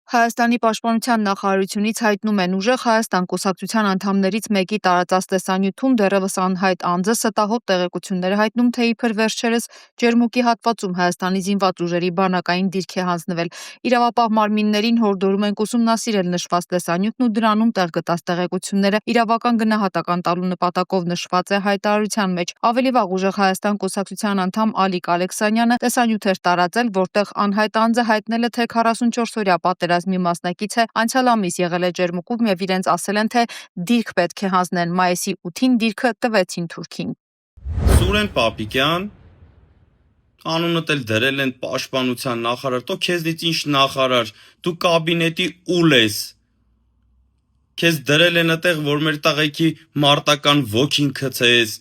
Հայաստանի պաշտպանության նախարարությունից հայտնում են ուժեղ Հայաստան կուսակցության անդամներից մեկի տարածած տեսանյութում դեռևս անհայտ անձը ստահոդ տեղեկություններ հայտնում, թե իբր վերջերս Ջերմուկի հատվածում Հայաստանի զինված ուժերի բանակային դիրք է հանձնվել։ Իրավապահ մարմիններին հորդորում ենք ուսումնասիրել նշված տեսանյութն ու դրանում տեղ գտած տեղեկությունները իրավական գնահատական տալու նպատակով նշված է հայտարարության մեջ։ Ավելի վաղ ուժեղ Հայաստան կուսակցության անդամ Ալիկ Ալեքսանյանը տեսանյութ էր տարածել, որտեղ անհայտ անձը հայտնել է, թե 44-օրյա պատերազմի մասնակից է, անցյալ ամիս եղել է Ջերմուկում եւ իրենց ասել են, թե դիրք պետք է հանձնեն, մայիսի 8-ին դիրքը տվեցին Թուրքին։ Սուրեն Պապիկյան, անունդ էլ դրել են պաշտպանության նախարար, դու քեզնից ինչ նախարար, դու կաբինետի ուլ ես։ Քեզ դրել են այդտեղ, որ մեր տղեկի մարտական ոգին գցես։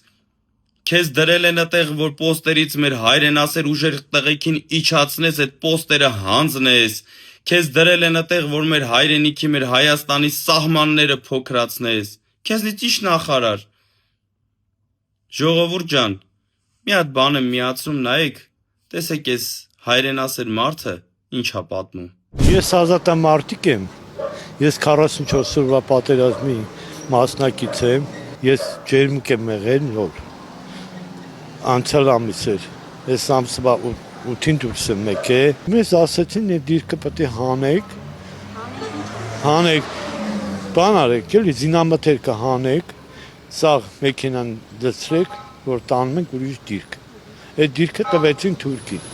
Քեզ դրել են այդտեղ, որ պոստերից մեր հայրենասեր ուժեր տղեկին իջացնես, այդ պոստերը հանձնես։ Քեզ դրել են այդտեղ, որ մեր հայրենիքի, մեր Հայաստանի սահմանները փոքրացնես։ Քեզնից ինչ նախարար։ Ժողովուրդ ջան, մի հատ բան եմ միացնում, նայեք, տեսեք այս հայրենասեր մարդը ինչա պատմում։ Ես ազատամարտիկ եմ։ Ես 44 օրվա պատերազմի մասնակից եմ։ Ես Ջերմուկ եմ եղել նոր։ Անցյալ ամիս էր։ Ես ամսվա 8-ին դուրս եմ եկել։ Մեզ ասացին, այդ դիրքը պետք է հանեք, բան արեք, էլի զինամթերքը հանեք, սաղ մեքենան դցրեք, որ տանում ենք ուրիշ դիրք։ Այդ դիրքը տվեցին Թուրքին։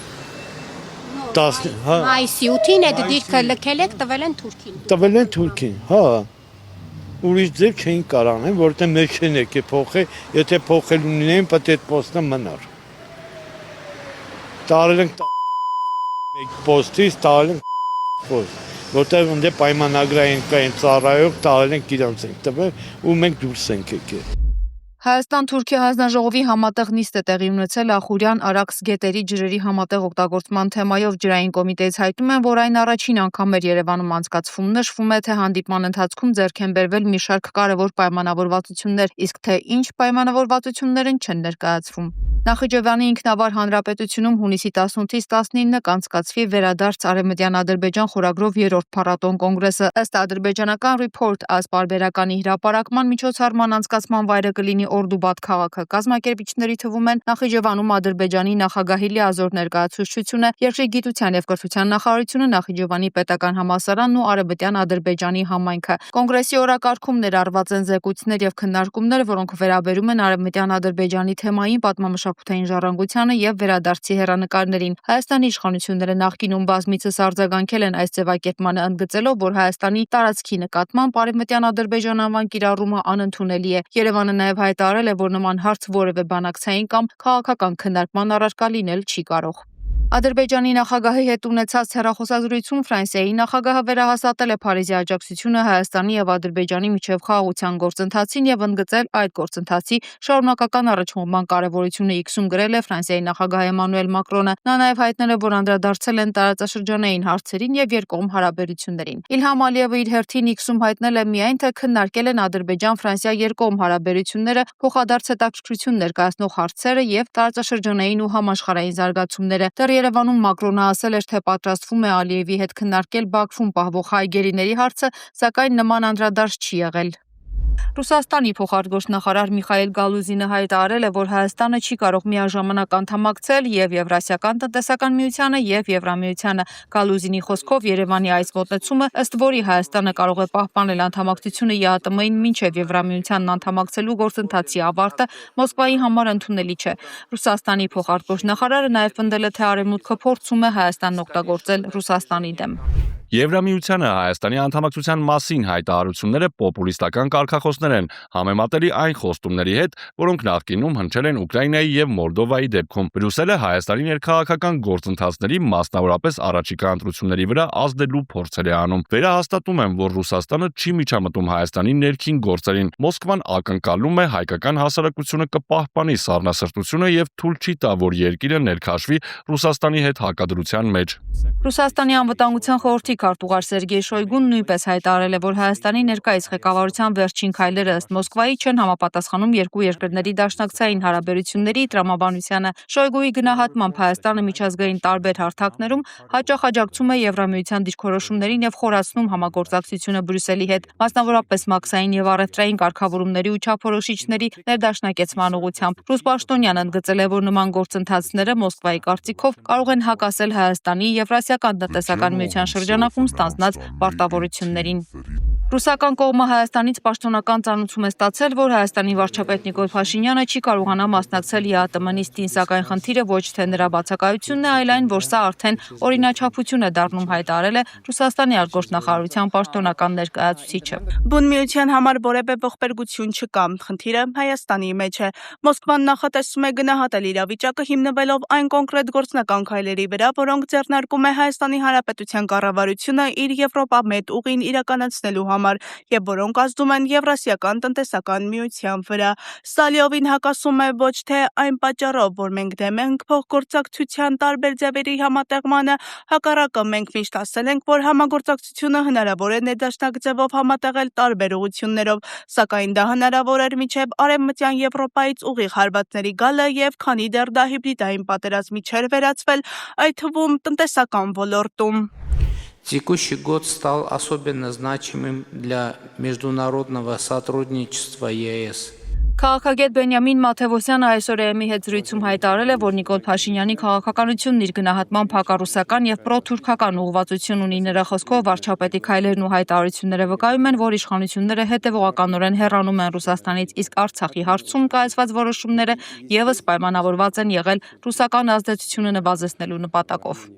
Մայիսի 8-ին այդ դիրքը լքել եք, տվել են Թուրքին։ Տվել են Թուրքին, հա։ Ուրիշ ձև չէին կարանեն, որտեղ մեզ չեն եկե փոխել, եթե փոխել ունենային, պետք է այդ պոստը մնար։ Տարել ենք մեկ պոստից, տարել ենք պոստ, որտեղ ընդ պայմանագրային կային ծառայող, տարել ենք իրանց ենք տվել ու մենք դուրս ենք եկել։ Հայաստան-Թուրքիա հանձնաժողովի համատեղ նիստ է տեղի ունեցել Ախուրյան Արաքս գետերի ջրերի համատեղ օգտագործման թեմայով ջրային կոմիտեից հայտնում են, որ այն առաջին անգամ էր Երևանում անցկացվում, նշվում է, թե հանդիպման ընթացքում ձեռք են բերվել մի շարք կարևոր պայմանավորվածություններ, իսկ թե ինչ պայմանավորվածություններ չեն ներկայացվում։ Նախիջևանի ինքնավար հանրապետությունում հունիսի 18-ից 19-ը կանցկացվի Վերադարձ Արևմտյան Ադրբեջան խորագրով 3-րդ փառատոն կոնգրեսը։ Ըստ ադրբեջանական Report այս պարբերականի հրապարակման միջոցառման անցկացման վայրը կլինի Օրդուբադ քաղաքը։ Կազմակերպիչների թվում են Նախիջևանում Ադրբեջանի նախագահի լիազոր ներկայացուցչությունը, Երկրի գիտության եւ կրթության նախարարությունը, Նախիջևանի պետական համալսարանն ու Արևմտյան Ադրբեջանի համայնքը։ Կոնգրեսի օրակարգում ներառված են զեկույցներ եւ քննարկումներ, որոնք վերաբերում են Արևմտյան Ադրբեջանի թեմային, պատմամշակութային ժառանգությանը եւ վերադարձի հեռանկարներին։ Հայաստանի իշխանությունները նախկինում բազմիցս արձագանքել են այս ձևակերպմանը, ընդգծելով, որ Հայաստանի տարածքի նկատմամբ Արևմտյան ադրբեջանական կիրառումը անընդունելի է։ Երևանը նաեւ հայտարարել է, որ նման հարց որևէ բանակցային կամ քաղաքական քննարկման առարկա լինել չի կարող։ Ադրբեջանի նախագահի հետ ունեցած հեռախոսազրույցում Ֆրանսիայի նախագահը վերահասատել է Փարիզի աջակցությունը Հայաստանի եւ Ադրբեջանի միջև խաղաղության գործընթացին եւ ընդգծել այդ գործընթացի շարունակական առաջխոհման կարեւորությունը X-ում գրել է Ֆրանսիայի նախագահ Էմանուել Մակրոնը։ Նա նաեւ հայտնել է, որ անդրադարձել են տարածաշրջանային հարցերին եւ երկկողմ հարաբերություններին։ Իլհամ Ալիևը իր հերթին X-ում հայտնել է միայն, թե քննարկել են Ադրբեջան-Ֆրանսիա երկկողմ հարաբերությունները, փոխադարձ հետաքրքրություն ներկայացնող հարցերը եւ տարածաշրջանային ու համաշխարհային զարգացումները։ Երևանում Մակրոնը ասել էր, թե պատրաստվում է Ալիևի հետ քննարկել Բաքվում պահվող հայ գերիների հարցը, սակայն նման անդրադարձ չի եղել։ Ռուսաստանի փոխարտգործնախարար Միխայել Գալուզինը հայտարարել է, որ Հայաստանը չի կարող միաժամանակ անդամակցել եւ Եվրասիական տնտեսական միությանը եւ Եվրամիությանը։ Գալուզինի խոսքով Երևանի այս մոտեցումը, ըստ որի Հայաստանը կարող է պահպանել անդամակցությունը ԵԱՏՄ-ին մինչեւ Եվրամիությանն անդամակցելու գործընթացի ավարտը, Մոսկվայի համար ընդունելի չէ։ Ռուսաստանի փոխարտգործնախարարը նաեւ պնդել է, թե Արևմուտքը փորձում է Հայաստանն օգտագործել Ռուսաստանի դեմ։ Եվրամիությանը Հայաստանի անդամակցության մասին հայտարարությունները պոպուլիստական կարգախոսներ են, համեմատելի այն խոստումների հետ, որոնք նախկինում հնչել են Ուկրաինայի եւ Մոլդովայի դեպքում։ Բրյուսելը Հայաստանի ներքաղաքական գործընթացների, մասնավորապես առաջիկա ընտրությունների վրա ազդելու փորձեր է անում։ Վերահաստատում են, որ Ռուսաստանը չի միջամտում Հայաստանի ներքին գործերին։ Մոսկվան ակնկալում է հայկական հասարակությունը կպահպանի սառնասրտությունը եւ թույլ չի տա, որ երկիրը ներքաշվի Ռուսաստանի հետ հակադրության մեջ։ Ռուսաստանի անվտանգության խորհրդի արտուղար Սերգեյ Շոյգուն նույնպես հայտարարել է, որ Հայաստանի ներկայիս ղեկավարության վերջին քայլերը ըստ Մոսկվայի չեն համապատասխանում երկու երկրների դաշնակցային հարաբերությունների տրամաբանությանը։ Շոյգուի գնահատմամբ Հայաստանը միջազգային տարբեր հարթակներում հաճախ աջակցում է Եվրամիության դիրքորոշումներին եւ խորացնում համագործակցությունը Բրյուսելի հետ, մասնավորապես մաքսային եւ առևտրային կարգավորումների ու չափորոշիչների ներդաշնակեցման ուղղությամբ։ Ռուս պաշտոնյան ընդգծել է, որ նման գործընթացները Մոսկվայի կարծիքով կարող են հակասել Հայաստանի Եվրասիական տնտեսական միության շրջանակում ստանձնած պարտավորություններին։ Ռուսական կողմը Հայաստանից պաշտոնական ծանուցում է ստացել, որ Հայաստանի վարչապետ Նիկոլ Փաշինյանը չի կարողանա մասնակցել ԵԱՏՄ նիստին, սակայն խնդիրը ոչ թե նրա բացակայությունն է, այլ այն, որ սա արդեն օրինաչափություն է դառնում, հայտարարել է Ռուսաստանի արտգործնախարարության պաշտոնական ներկայացուցիչը։ Բուն միության համար որևէ ողբերգություն չկա, խնդիրը Հայաստանի մեջ է։ Մոսկվան նախատեսում է գնահատել իրավիճակը հիմնվելով այն կոնկրետ գործնական քայլերի վրա, որոնք ձեռնարկում է Հայաստանի Հանրապետության կառավարությունը իր Եվրոպամետ ուղին իրականացնելու համար եւ որոնք ազդում են Եվրասիական տնտեսական միության վրա։ Սա լիովին հակասում է ոչ թե այն պատճառով, որ մենք դեմ ենք փոխգործակցության տարբեր ձևերի համատեղմանը, հակառակը մենք միշտ ասել ենք, որ համագործակցությունը հնարավոր է ներդաշնակ ձևով համատեղել տարբեր ուղղություններով, սակայն դա հնարավոր էր մինչև Արևմտյան Եվրոպայից ուղիղ հարվածների գալը եւ քանի դեռ դա հիբրիդային պատերազմի չէր վերածվել, այդ թվում տնտեսական ոլորտում։ Текущий год стал особенно значимым для международного сотрудничества ЕС. Քաղաքագետ Բենյամին Մաթևոսյանը այսօր ԵՄ-ի հետ զրույցում հայտարարել է, որ Նիկոլ Փաշինյանի քաղաքականությունն իր գնահատմամբ հակառուսական եւ պրոթուրքական ուղղվածություն ունի։ Նրա խոսքով վարչապետի քայլերն ու հայտարարությունները վկայում են, որ իշխանությունները հետևողականորեն հեռանում են Ռուսաստանից, իսկ Արցախի հարցում կայացված որոշումները եւս պայմանավորված են եղել ռուսական ազդեցությունը նվազեցնելու նպատակով։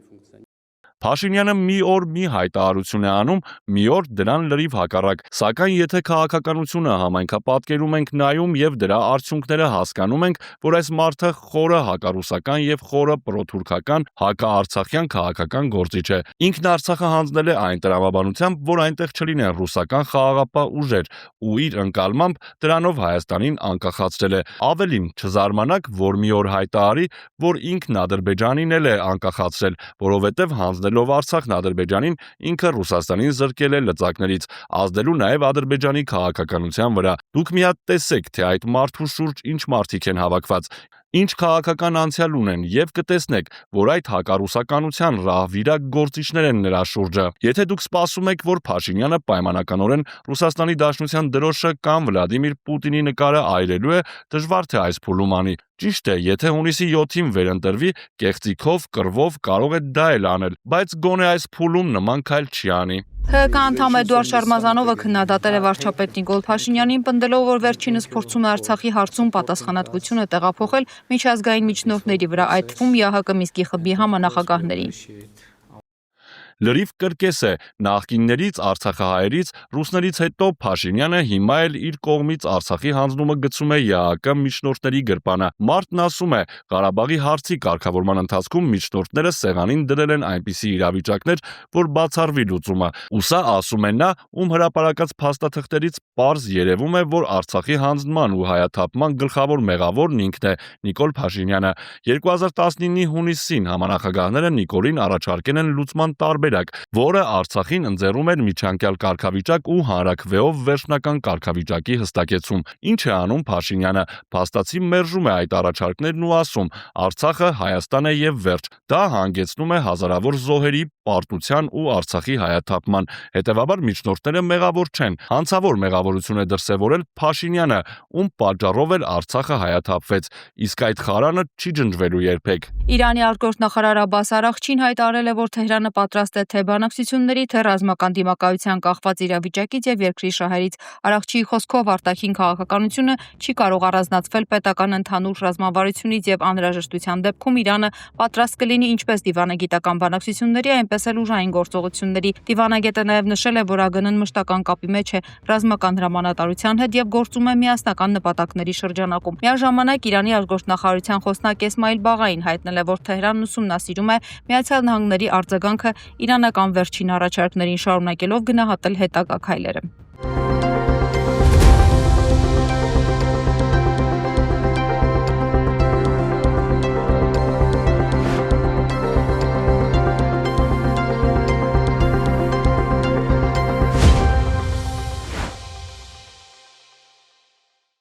Փաշինյանը մի օր մի հայտարարություն է անում, մի օր դրան լրիվ հակառակ, սակայն եթե քաղաքականությունը համայնքապատկերում ենք նայում եւ դրա արդյունքները հասկանում ենք, որ այս մարդը խորը հակառուսական եւ խորը պրոթուրքական հակաարցախյան քաղաքական գործիչ է։ Ինքն Արցախը հանձնել է այն տրամաբանությամբ, որ այնտեղ չլինեն ռուսական խաղաղապահ ուժեր, ու իր ընկալմամբ դրանով Հայաստանին անկախացրել է։ Ավելին, չզարմանաք, որ մի օր հայտարարի, որ ինքն Ադրբեջանին էլ է անկախացրել, որովհետեւ հանձնելով Արցախն Ադրբեջանին, ինքը Ռուսաստանին զրկել է լծակներից, ազդելու նաև Ադրբեջանի քաղաքականության վրա։ Դուք մի հատ տեսեք, թե այդ մարդու շուրջ ինչ մարդիկ են հավաքված, ինչ քաղաքական անցյալ ունեն եւ կտեսնեք, որ այդ հակառուսականության ռահվիրակ գործիչներ են նրա շուրջը։ Եթե դուք սպասում եք, որ Փաշինյանը պայմանականորեն Ռուսաստանի Դաշնության դրոշը կամ Վլադիմիր Պուտինի նկարը այրելու է, դժվար թե այս փուլում անի։ Ճիշտ է, եթե հունիսի 7-ին վերընտրվի, կեղծիքով, կռվով կարող է դա էլ անել, բայց գոնե այս փուլում նման քայլ չի անի։ ՀԿ անդամ Էդուարդ Շարմազանովը քննադատել է վարչապետ Նիկոլ Փաշինյանին, պնդելով, որ վերջինս փորձում է Արցախի հարցում պատասխանատվությունը տեղափոխել միջազգային միջնորդների վրա, այդ թվում ԵԱՀԿ Մինսկի խմբի համանախագահներին։ Լրիվ կրկես է, նախկիններից, արցախահայերից, ռուսներից հետո Փաշինյանը հիմա էլ իր կողմից Արցախի հանձնումը գցում է ԵԱՀԿ միջնորդների գրպանը։ Մարդն ասում է, Ղարաբաղի հարցի կարգավորման ընթացքում միջնորդները սեղանին դրել են այնպիսի իրավիճակներ, որ բացառվի լուծումը։ Ու սա ասում է նա, ում հրապարակած փաստաթղթերից պարզ երևում է, որ Արցախի հանձնման ու հայաթափման գլխավոր մեղավորն ինքն է, Նիկոլ Փաշինյանը։ 2019-ի հունիսին համանախագահները Նիկոլին առաջարկել են լուծման տարբերակ, որը Արցախին ընձեռում էր միջանկյալ կարգավիճակ ու հանրաքվեով վերջնական կարգավիճակի հստակեցում։ Ինչ է անում Փաշինյանը։ Փաստացի մերժում է այդ առաջարկներն ու ասում. Արցախը Հայաստան է եւ վերջ։ Դա հանգեցնում է հազարավոր զոհերի, պարտության ու Արցախի հայաթափման։ Հետևաբար միջնորդները մեղավոր չեն։ Հանցավոր մեղավորություն է դրսևորել Փաշինյանը, ում պատճառով էլ Արցախը հայաթափվեց։ Իսկ այդ խարանը չի ջնջվելու երբեք։ Իրանի արտգործնախարար Աբբաս Արաղչին հայտարարել է, որ Թեհրանը պատրաստ է թե բանակցությունների, թե ռազմական դիմակայության կախված իրավիճակից եւ երկրի շահերից։ Արաղչիի խոսքով արտաքին քաղաքականությունը չի կարող առանձնացվել պետական ընդհանուր ռազմավարությունից եւ անհրաժեշտության դեպքում Իրանը պատրաստ կլինի ինչպես դիվանագիտական բանակցությունների, այնպես էլ ուժային գործողությունների։ Դիվանագետը նաեւ նշել է, որ ԱԳՆ-ն մշտական կապի մեջ է ռազմական հրամանատարության հետ եւ գործում է միասնական նպատակների շրջանակում։ Միաժամանակ Իրանի արտգործնախարարության խոսնակ Էսմայիլ Բաղային հայտնել է, որ Թեհրանն ուսումնասիրում է Միացյալ Նահանգների արձագանքը իրանական վերջին առաջարկներին, շարունակելով գնահատել հետագա քայլերը։